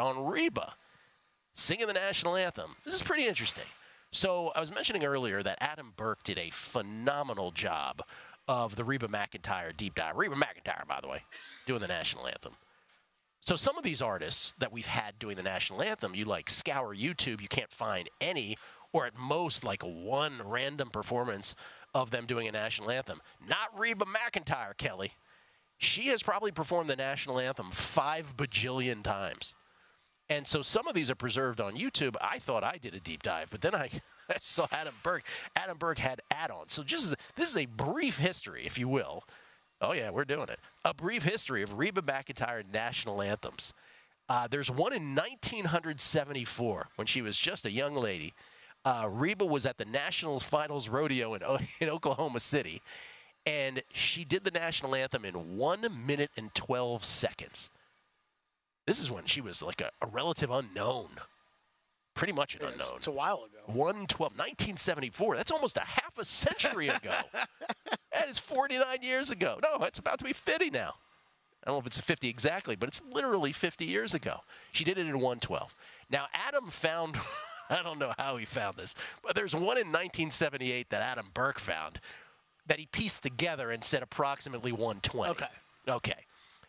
on Reba singing the national anthem. This is pretty interesting. So I was mentioning earlier that Adam Burke did a phenomenal job of the Reba McEntire deep dive. Reba McEntire, by the way, doing the national anthem. So some of these artists that we've had doing the national anthem, you like scour YouTube, you can't find any, or at most like one random performance of them doing a national anthem. Not Reba McEntire, Kelly. She has probably performed the national anthem 5 bajillion times. And so some of these are preserved on YouTube. I thought I did a deep dive, but then I saw Adam Burke. Adam Burke had add-ons. So this is a brief history, if you will. Oh, yeah, we're doing it. A brief history of Reba McEntire national anthems. There's one in 1974 when she was just a young lady. Reba was at the National Finals Rodeo in Oklahoma City, and she did the national anthem in 1 minute and 12 seconds. This is when she was like a relative unknown. Pretty much an unknown. It's a while ago. 1974. That's almost a half a century ago. That is 49 years ago. No, it's about to be 50 now. I don't know if it's 50 exactly, but it's literally 50 years ago. She did it in 112. Now, Adam found, I don't know how he found this, but there's one in 1978 that Adam Burke found that he pieced together and said approximately 120. Okay.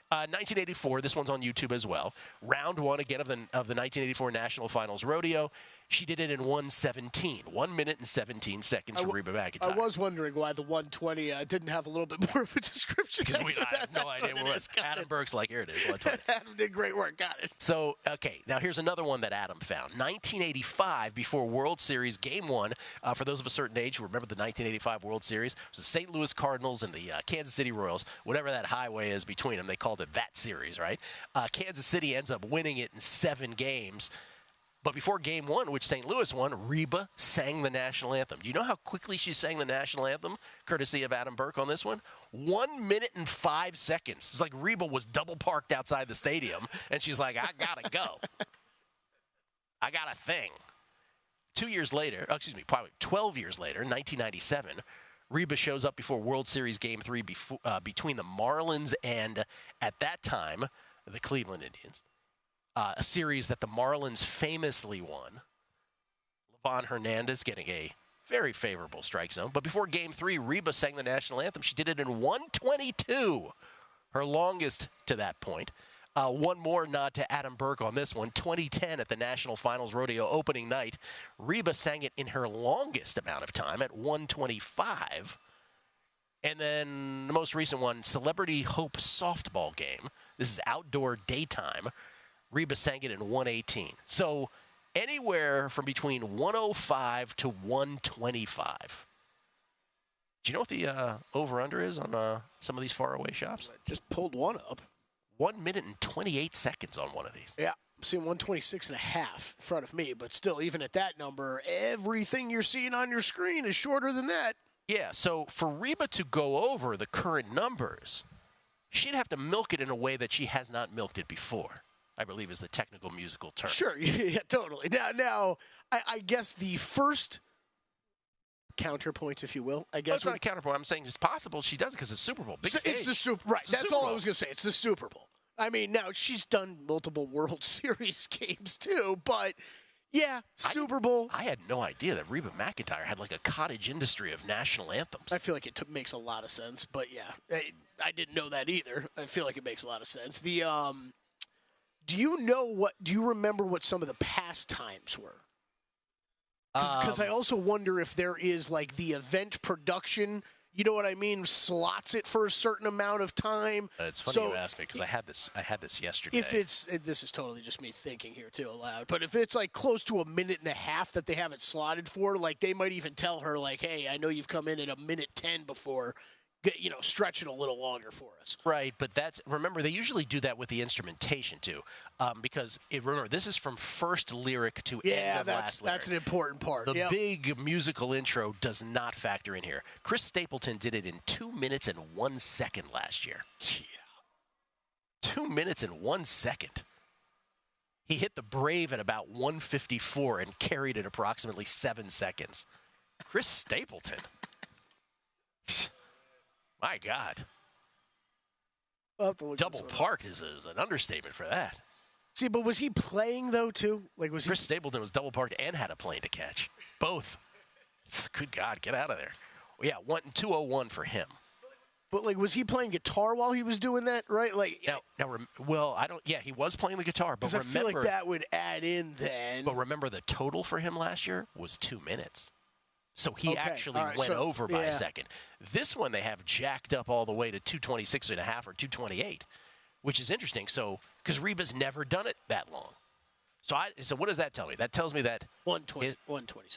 1984, this one's on YouTube as well. Round one, again, of the 1984 National Finals Rodeo. She did it in 1:17, 1 minute and 17 seconds for Reba McEntire. I was wondering why the 120 didn't have a little bit more of a description. Because I have no idea what it is. Adam Burke's like, here it is, 120. Adam did great work, got it. So, okay, now here's another one that Adam found. 1985, before World Series Game 1, for those of a certain age who remember the 1985 World Series, it was the St. Louis Cardinals and the Kansas City Royals, whatever that highway is between them, they called it that series, right? Kansas City ends up winning it in 7 games. But before Game 1, which St. Louis won, Reba sang the national anthem. Do you know how quickly she sang the national anthem, courtesy of Adam Burke on this one? 1 minute and 5 seconds. It's like Reba was double parked outside the stadium, and she's like, I gotta go. I got a thing. 2 years later, probably 12 years later, 1997, Reba shows up before World Series Game 3 between the Marlins and, at that time, the Cleveland Indians. A series that the Marlins famously won. Livan Hernandez getting a very favorable strike zone. But before Game 3, Reba sang the national anthem. She did it in 1:22, her longest to that point. One more nod to Adam Burke on this one. 2010 at the National Finals Rodeo opening night, Reba sang it in her longest amount of time at 1:25. And then the most recent one, Celebrity Hope softball game. This is outdoor daytime. Reba sang it in 1:18. So anywhere from between 105 to 125. Do you know what the over-under is on some of these faraway shops? I just pulled one up. 1 minute and 28 seconds on one of these. Yeah, I'm seeing 126 and a half in front of me, but still, even at that number, everything you're seeing on your screen is shorter than that. Yeah, so for Reba to go over the current numbers, she'd have to milk it in a way that she has not milked it before, I believe is the technical musical term. Sure, yeah, totally. Now, I guess the first counterpoint, if you will, I guess. No, it's not a counterpoint. I'm saying it's possible she does it because it's Super Bowl. Big stage. It's the Super Right, that's all I was going to say. It's the Super Bowl. I mean, now, she's done multiple World Series games, too, but, yeah, Super Bowl. I had no idea that Reba McEntire had, like, a cottage industry of national anthems. I feel like it makes a lot of sense, but, yeah, I didn't know that either. I feel like it makes a lot of sense. The, do you remember what some of the pastimes were? Because I also wonder if there is, like, the event production, you know what I mean, slots it for a certain amount of time. It's funny you ask me because I had this yesterday. If this is totally just me thinking here too aloud, but if it's like close to a minute and a half that they have it slotted for, like they might even tell her like, hey, I know you've come in at a minute 10 before. Stretch it a little longer for us. Right, but remember, they usually do that with the instrumentation, too, because, remember, this is from first lyric to end of last lyric. Yeah, that's an important part. The big musical intro does not factor in here. Chris Stapleton did it in 2 minutes and 1 second last year. Yeah. 2 minutes and 1 second. He hit the Brave at about 1:54 and carried it approximately 7 seconds. Chris Stapleton. My God. Double park is an understatement for that. See, but was he playing though too? Like was Chris Stapleton was double parked and had a plane to catch. Both. Good God, get out of there. Yeah, 201 for him. But like, was he playing guitar while he was doing that? Right? Like I don't. Yeah, he was playing the guitar, but remember, I feel like that would add in then. But remember, the total for him last year was 2 minutes. So he actually went over by a second. This one they have jacked up all the way to 226.5 or 228, which is interesting. So because Reba's never done it that long. So what does that tell me? That tells me that 126.5, 128.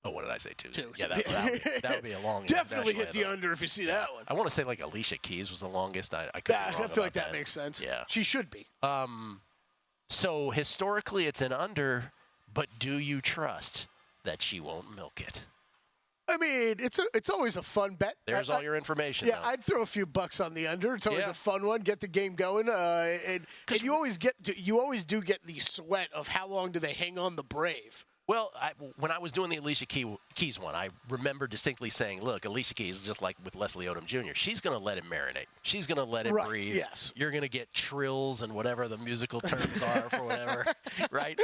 Oh, what did I say? Two. Yeah, that would be a long. Definitely hit the under if you see that one. I want to say like Alicia Keys was the longest. I could be wrong I feel like that makes sense. Yeah, she should be. So historically, it's an under, but do you trust that she won't milk it? I mean, it's always a fun bet. There's all your information. Yeah, I'd throw a few bucks on the under. It's always a fun one. Get the game going, and you always do get the sweat of how long do they hang on the Brave. Well, when I was doing the Alicia Keys one, I remember distinctly saying, look, Alicia Keys is just like with Leslie Odom Jr. She's going to let it marinate. She's going to let it breathe. Yes. You're going to get trills and whatever the musical terms are for whatever, right?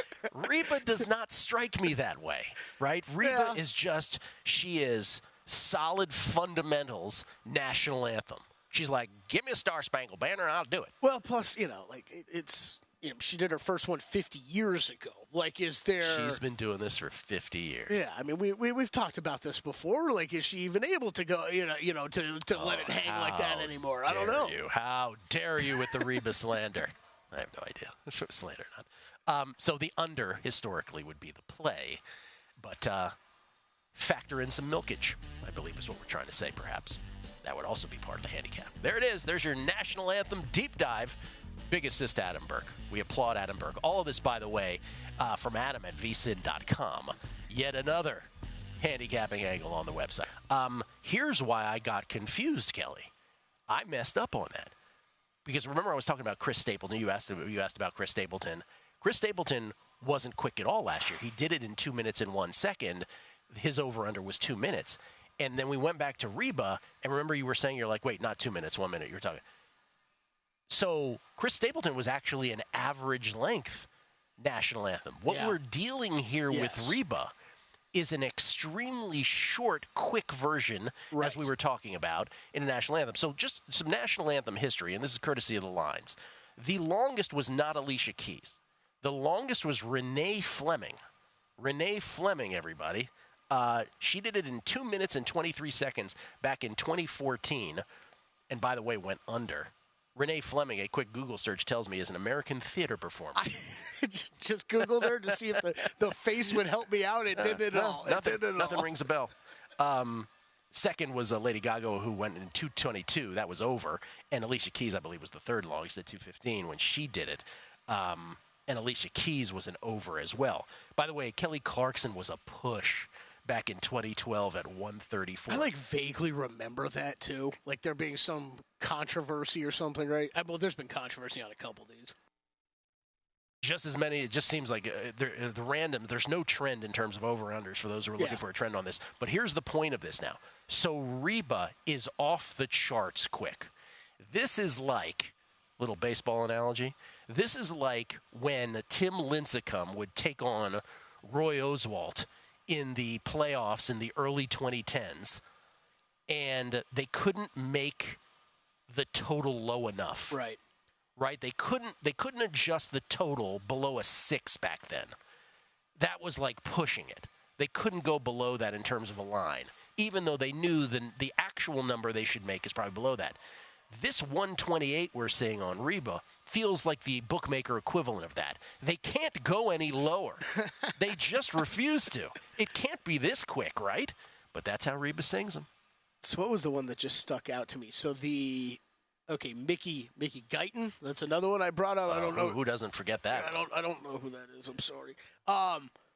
Reba does not strike me that way, right? Reba is just, she is solid fundamentals national anthem. She's like, give me a Star Spangled Banner and I'll do it. Well, plus, it's... she did her first one 50 years ago. Like, is there... She's been doing this for 50 years. Yeah, I mean, we've talked about this before. Like, is she even able to go, to let it hang like that anymore? I don't know. How dare you with the Reba slander? I have no idea if it was slander or not. So the under, historically, would be the play. But factor in some milkage, I believe is what we're trying to say, perhaps. That would also be part of the handicap. There it is. There's your National Anthem deep dive. Big assist to Adam Burke. We applaud Adam Burke. All of this, by the way, from Adam at VSiN.com. Yet another handicapping angle on the website. Here's why I got confused, Kelly. I messed up on that. Because remember I was talking about Chris Stapleton. You asked about Chris Stapleton. Chris Stapleton wasn't quick at all last year. He did it in 2 minutes and 1 second. His over-under was 2 minutes. And then we went back to Reba. And remember you were saying, you're like, wait, not 2 minutes, 1 minute. You're talking. So Chris Stapleton was actually an average length national anthem. What we're dealing here with Reba is an extremely short, quick version, as we were talking about, in a national anthem. So just some national anthem history, and this is courtesy of the lines. The longest was not Alicia Keys. The longest was Renee Fleming. Renee Fleming, everybody. She did it in 2 minutes and 23 seconds back in 2014, and by the way, went under. Renee Fleming, a quick Google search tells me, is an American theater performer. I just Googled her to see if the face would help me out. It didn't at all. Nothing rings a bell. Second was Lady Gaga, who went in 2:22. That was over. And Alicia Keys, I believe, was the third longest at 2:15 when she did it. And Alicia Keys was an over as well. By the way, Kelly Clarkson was a push back in 2012 at 134. I vaguely remember that too. Like there being some controversy or something, right? Well, there's been controversy on a couple of these. Just as many. It just seems like the random. There's no trend in terms of over-unders for those who are looking for a trend on this. But here's the point of this now. So Reba is off the charts quick. This is like, little baseball analogy, this is like when Tim Lincecum would take on Roy Oswalt in the playoffs in the early 2010s, and they couldn't make the total low enough. Right. They couldn't adjust the total below a 6 back then. That was like pushing it. They couldn't go below that in terms of a line, even though they knew the actual number they should make is probably below that. This 128 we're seeing on Reba feels like the bookmaker equivalent of that. They can't go any lower. They just refuse to. It can't be this quick, right? But that's how Reba sings them. So what was the one that just stuck out to me? So Mickey Guyton. That's another one I brought up. I don't know who doesn't forget that. I don't know who that is. I'm sorry.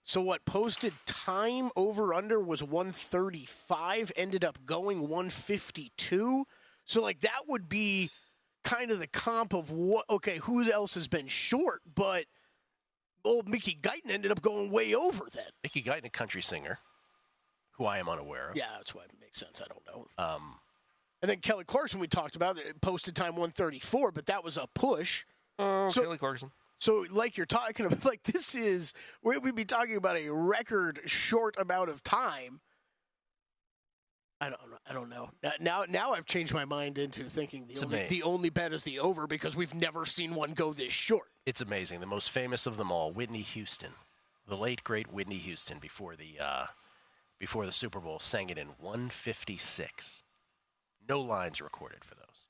So what posted time over under was 135. Ended up going 152. So, that would be kind of the comp of who else has been short, but old Mickey Guyton ended up going way over then. Mickey Guyton, a country singer, who I am unaware of. Yeah, that's why it makes sense. I don't know. And then Kelly Clarkson, we talked about, posted time 134, but that was a push. Kelly Clarkson. So, like you're talking about, like we'd be talking about a record short amount of time. I don't know. Now I've changed my mind into thinking the only bet is the over because we've never seen one go this short. It's amazing. The most famous of them all, Whitney Houston, the late great Whitney Houston, before the Super Bowl, sang it in 1:56. No lines recorded for those.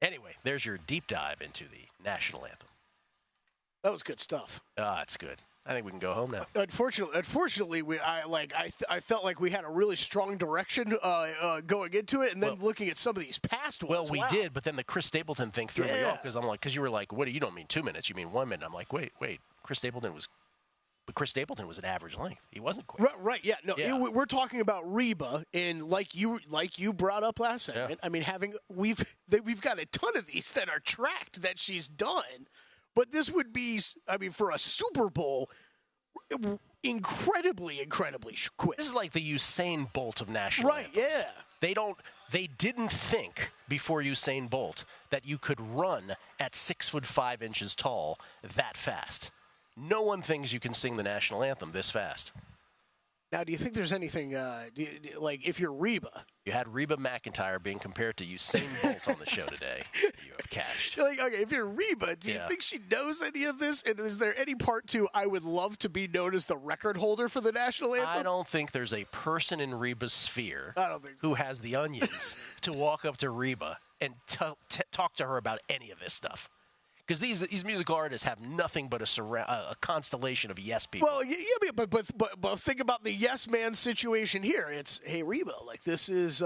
Anyway, there's your deep dive into the national anthem. That was good stuff. It's good. I think we can go home now. Unfortunately, I felt like we had a really strong direction going into it, and then looking at some of these past ones. Well, we did, but then the Chris Stapleton thing threw me off because you were like, "What? You don't mean 2 minutes? You mean 1 minute?" I'm like, "Wait, Chris Stapleton was an average length. He wasn't quick." Right? Yeah. No, we're talking about Reba, and like you brought up last segment. Yeah. I mean, we've got a ton of these that are tracked that she's done. But this would be, for a Super Bowl, incredibly quick. This is like the Usain Bolt of national anthems. Yeah. They didn't think before Usain Bolt that you could run at 6'5" tall that fast. No one thinks you can sing the national anthem this fast. Now, do you think there's anything, like if you're Reba? You had Reba McEntire being compared to Usain Bolt on the show today. You have cashed. Like, okay, if you're Reba, do you think she knows any of this? And is there any part to I would love to be known as the record holder for the national anthem? I don't think there's a person in Reba's sphere who has the onions to walk up to Reba and talk to her about any of this stuff. Because these musical artists have nothing but a constellation of yes people. Well, yeah, but think about the yes man situation here. It's, hey Reba, like this is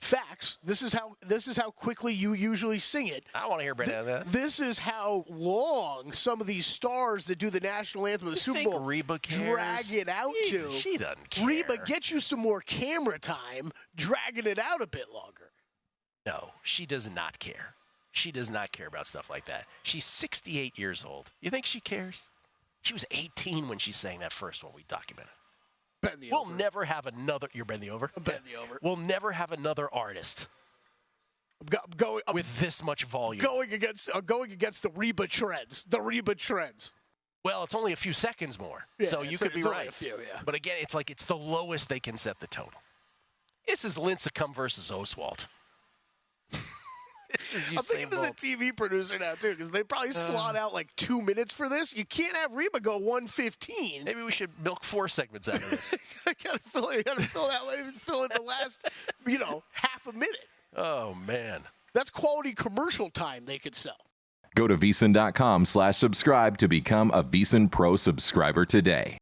facts. This is how quickly you usually sing it. I don't want to hear about that. This is how long some of these stars that do the national anthem of the Super Bowl Reba drag it out to. She doesn't care. Reba, get you some more camera time, dragging it out a bit longer. No, she does not care. She does not care about stuff like that. She's 68 years old. You think she cares? She was 18 when she sang that first one we documented. We'll never have another. You're betting the over? I'm betting the over. We'll never have another artist with this much volume. Going against the Reba trends. The Reba trends. Well, it's only a few seconds more. Yeah, so you could be right. Only a few, yeah. But again, it's the lowest they can set the total. This is Lincecum versus Oswald. I'm thinking there's a TV producer now, too, because they probably slot out like 2 minutes for this. You can't have Reba go 1:15. Maybe we should milk 4 segments out of this. I gotta fill in the last, half a minute. Oh, man. That's quality commercial time they could sell. Go to VSiN.com/subscribe to become a VSiN Pro subscriber today.